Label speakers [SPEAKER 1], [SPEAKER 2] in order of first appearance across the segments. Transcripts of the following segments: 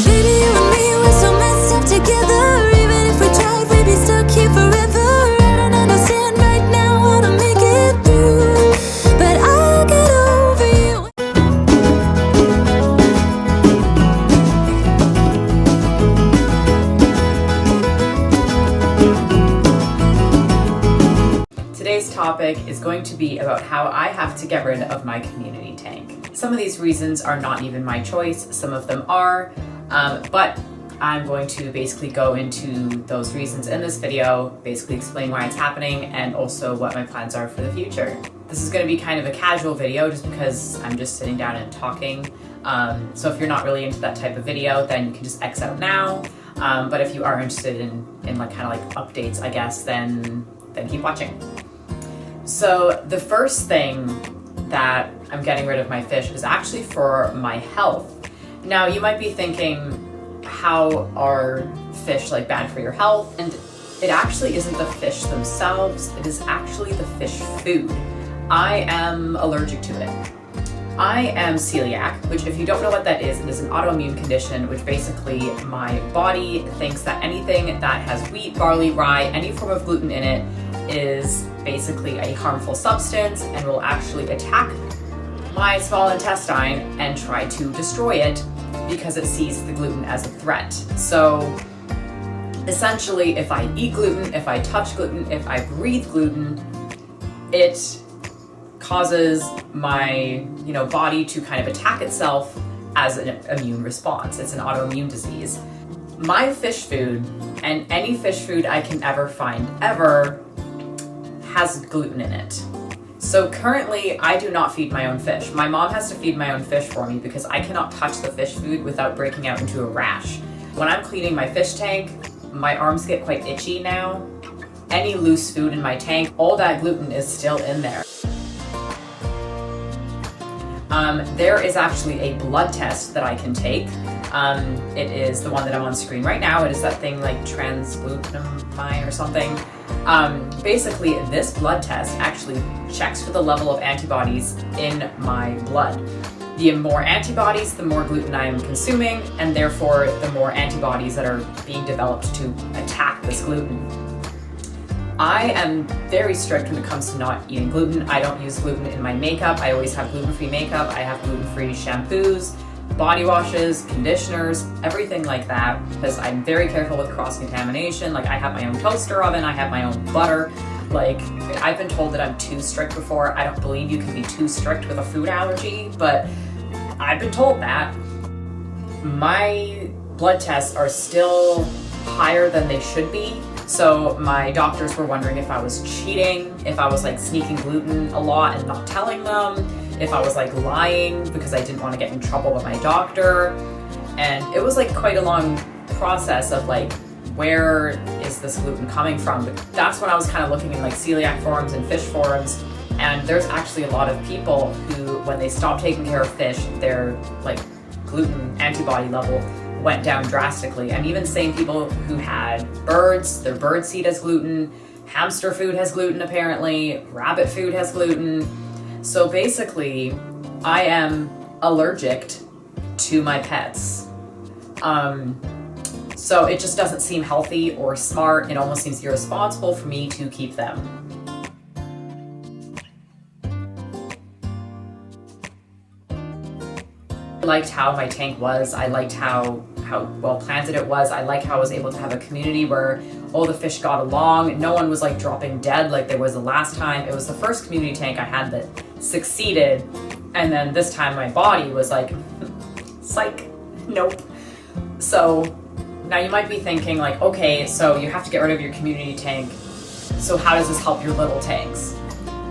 [SPEAKER 1] Baby, you and me, we're so messed up together. Even if we tried, we'd be stuck here forever. I don't understand right now how to make it through, but I'll get over you.
[SPEAKER 2] Today's topic is going to be about how I have to get rid of my community tank. Some of these reasons are not even my choice, some of them are, but I'm going to basically go into those reasons in this video, basically explain why it's happening and also what my plans are for the future. This is going to be kind of a casual video just because I'm just sitting down and talking. So if you're not really into that type of video, then you can just X out now. But if you are interested in like kind of like updates, I guess, then keep watching. So the first thing that I'm getting rid of my fish is actually for my health. Now you might be thinking, how are fish like bad for your health? And it actually isn't the fish themselves, it is actually the fish food. I am allergic to it. I am celiac, which if you don't know what that is, it is an autoimmune condition which basically my body thinks that anything that has wheat, barley, rye, any form of gluten in it is basically a harmful substance and will actually attack my small intestine and try to destroy it because it sees the gluten as a threat. So essentially, if I eat gluten, if I touch gluten, if I breathe gluten, it causes my body to kind of attack itself as an immune response. It's an autoimmune disease. My fish food, and any fish food I can ever find ever, has gluten in it. So currently I do not feed my own fish. My mom has to feed my own fish for me because I cannot touch the fish food without breaking out into a rash. When I'm cleaning my fish tank, my arms get quite itchy now. Any loose food in my tank, all that gluten is still in there. There is actually a blood test that I can take. It is the one that I'm on screen right now. It is that thing like transglutamine or something. Basically, this blood test actually checks for the level of antibodies in my blood. The more antibodies, the more gluten I am consuming, and therefore the more antibodies that are being developed to attack this gluten. I am very strict when it comes to not eating gluten. I don't use gluten in my makeup. I always have gluten-free makeup. I have gluten-free shampoos, body washes, conditioners, everything like that, because I'm very careful with cross-contamination. Like, I have my own toaster oven, I have my own butter. Like, I've been told that I'm too strict before. I don't believe you can be too strict with a food allergy, but I've been told that. My blood tests are still higher than they should be. So my doctors were wondering if I was cheating, if I was like sneaking gluten a lot and not telling them, if I was like lying because I didn't want to get in trouble with my doctor. And it was like quite a long process of like, where is this gluten coming from? But that's when I was kind of looking in like celiac forums and fish forums. And there's actually a lot of people who, when they stop taking care of fish, their like gluten antibody level went down drastically. I'm even seeing people who had birds, their bird seed has gluten, hamster food has gluten apparently, rabbit food has gluten. So basically, I am allergic to my pets. So it just doesn't seem healthy or smart. It almost seems irresponsible for me to keep them. I liked how my tank was. I liked how well planted it was. I liked how I was able to have a community where all the fish got along. No one was like dropping dead like there was the last time. It was the first community tank I had that succeeded. And then this time my body was like, psych, nope. So now you might be thinking like, okay, so you have to get rid of your community tank. So how does this help your little tanks?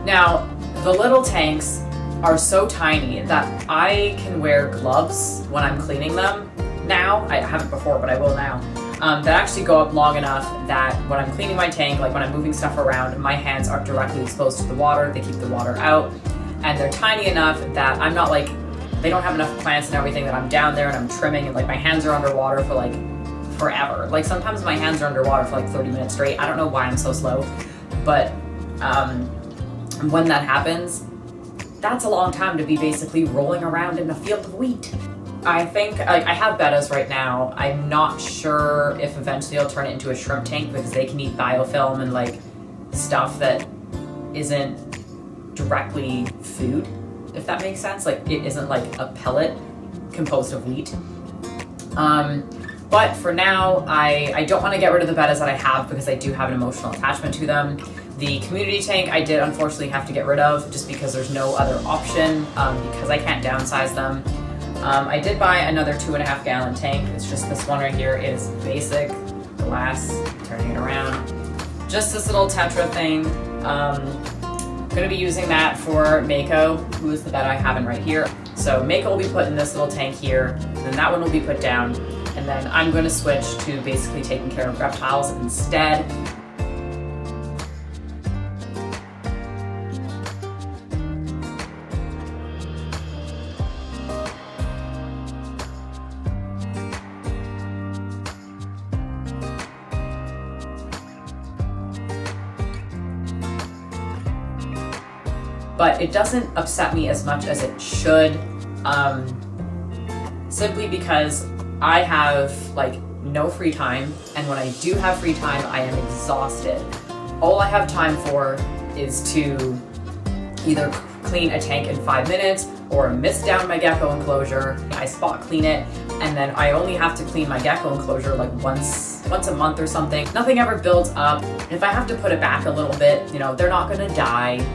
[SPEAKER 2] Now, the little tanks are so tiny that I can wear gloves when I'm cleaning them. Now, I haven't before, but I will now, that actually go up long enough that when I'm cleaning my tank, like when I'm moving stuff around, my hands aren't directly exposed to the water. They keep the water out, and they're tiny enough that I'm not like, they don't have enough plants and everything that I'm down there and I'm trimming and like my hands are underwater for like forever. Like sometimes my hands are underwater for like 30 minutes straight. I don't know why I'm so slow, but when that happens, that's a long time to be basically rolling around in a field of wheat. I think, like, I have bettas right now. I'm not sure if eventually I'll turn it into a shrimp tank because they can eat biofilm and like stuff that isn't directly food, if that makes sense. Like, it isn't like a pellet composed of wheat. But for now, I don't want to get rid of the bettas that I have because I do have an emotional attachment to them. The community tank I did unfortunately have to get rid of just because there's no other option, because I can't downsize them. I did buy another 2.5 gallon tank. It's just this one right here. It is basic glass, turning it around. Just this little Tetra thing. I'm gonna be using that for Mako, who is the Betta I have in right here. So Mako will be put in this little tank here, and then that one will be put down. And then I'm gonna switch to basically taking care of reptiles instead. But it doesn't upset me as much as it should, simply because I have like no free time, and when I do have free time, I am exhausted. All I have time for is to either clean a tank in 5 minutes or mist down my gecko enclosure. I spot clean it, and then I only have to clean my gecko enclosure like once a month or something. Nothing ever builds up. If I have to put it back a little bit, you know, they're not gonna die.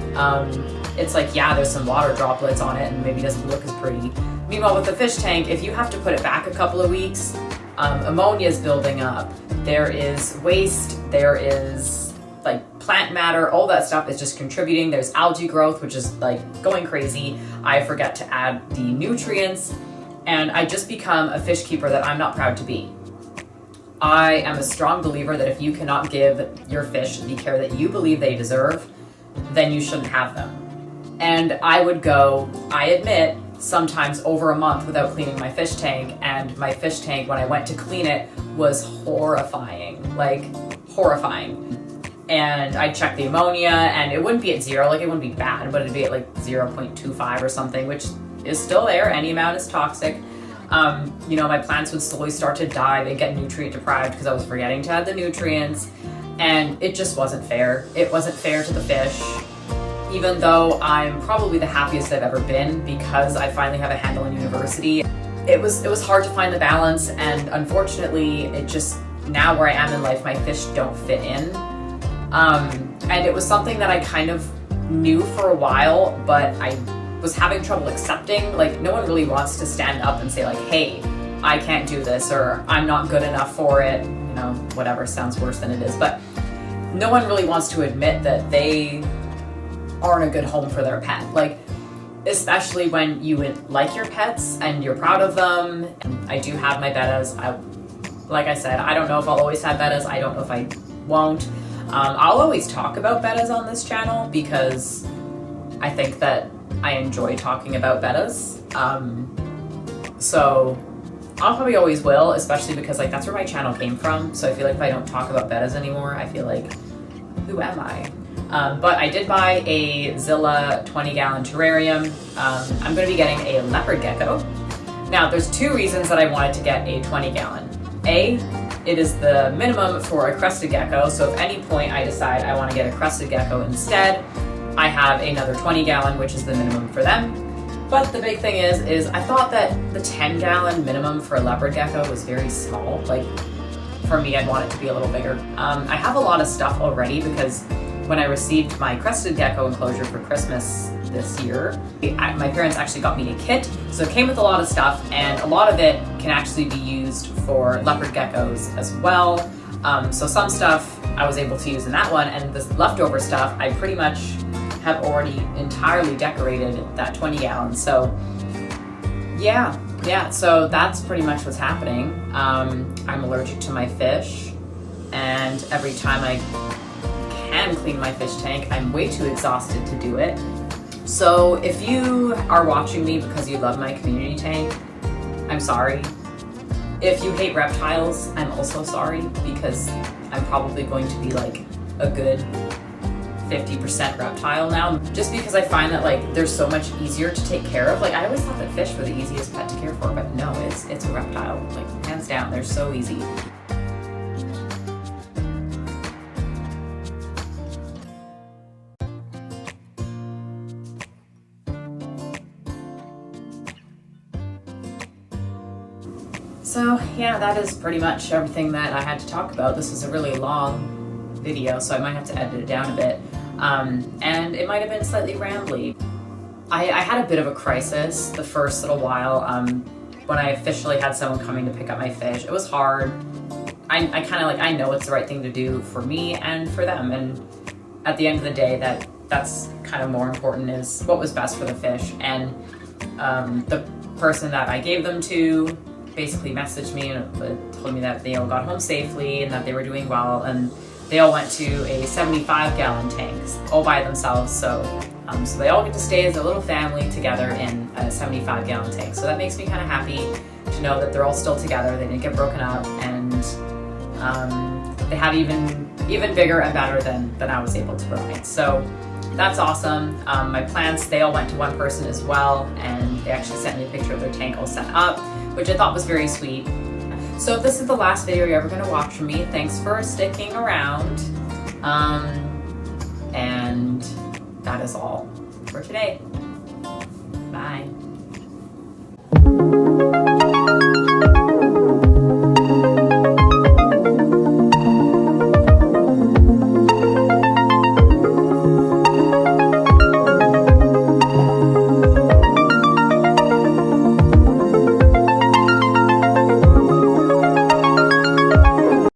[SPEAKER 2] It's like, yeah, there's some water droplets on it and maybe it doesn't look as pretty. Meanwhile, with the fish tank, if you have to put it back a couple of weeks, ammonia is building up. There is waste, there is like plant matter, all that stuff is just contributing. There's algae growth, which is like going crazy. I forget to add the nutrients, and I just become a fish keeper that I'm not proud to be. I am a strong believer that if you cannot give your fish the care that you believe they deserve, then you shouldn't have them. And I would go, I admit, sometimes over a month without cleaning my fish tank, and my fish tank, when I went to clean it, was horrifying, like horrifying. And I'd check the ammonia, and it wouldn't be at 0, like it wouldn't be bad, but it'd be at like 0.25 or something, which is still there. Any amount is toxic. You know, my plants would slowly start to die. They'd get nutrient deprived because I was forgetting to add the nutrients, and it just wasn't fair. It wasn't fair to the fish. Even though I'm probably the happiest I've ever been because I finally have a handle in university, it was hard to find the balance, and unfortunately, it just, now where I am in life, my fish don't fit in. And it was something that I kind of knew for a while, but I was having trouble accepting. Like, no one really wants to stand up and say like, hey, I can't do this, or I'm not good enough for it, you know, whatever, sounds worse than it is, but no one really wants to admit that they aren't a good home for their pet. Like, especially when you like your pets and you're proud of them. I do have my bettas. Like I said, I don't know if I'll always have bettas. I don't know if I won't. I'll always talk about bettas on this channel because I think that I enjoy talking about bettas. So I'll probably always will, especially because like that's where my channel came from. So I feel like if I don't talk about bettas anymore, I feel like, who am I? But I did buy a Zilla 20-gallon terrarium. I'm going to be getting a leopard gecko. Now, there's 2 reasons that I wanted to get a 20-gallon. A, it is the minimum for a crested gecko, so if at any point I decide I want to get a crested gecko instead, I have another 20-gallon, which is the minimum for them. But the big thing is I thought that the 10-gallon minimum for a leopard gecko was very small. Like, for me, I'd want it to be a little bigger. I have a lot of stuff already because when I received my crested gecko enclosure for Christmas this year, my parents actually got me a kit, so it came with a lot of stuff, and a lot of it can actually be used for leopard geckos as well. So some stuff I was able to use in that one, and this leftover stuff I pretty much have already entirely decorated that 20 gallons. So yeah, so that's pretty much what's happening. I'm allergic to my fish, and every time I can clean my fish tank, I'm way too exhausted to do it. So if you are watching me because you love my community tank, I'm sorry. If you hate reptiles, I'm also sorry, because I'm probably going to be like a good 50% reptile now, just because I find that like they're so much easier to take care of. Like I always thought that fish were the easiest pet to care for, but no, it's a reptile. Like hands down, they're so easy. So yeah, that is pretty much everything that I had to talk about. This was a really long video, so I might have to edit it down a bit. And it might have been slightly rambly. I had a bit of a crisis the first little while when I officially had someone coming to pick up my fish. It was hard. I kind of like, I know it's the right thing to do for me and for them. And at the end of the day, that's kind of more important, is what was best for the fish. And the person that I gave them to basically messaged me and told me that they all got home safely and that they were doing well, and they all went to a 75-gallon tank all by themselves. So they all get to stay as a little family together in a 75-gallon tank. So that makes me kind of happy to know that they're all still together. They didn't get broken up, and they have even bigger and better than I was able to provide. So that's awesome. My plants, they all went to one person as well, and they actually sent me a picture of their tank all set up, which I thought was very sweet. So if this is the last video you're ever going to watch from me, thanks for sticking around. And that is all for today. Bye.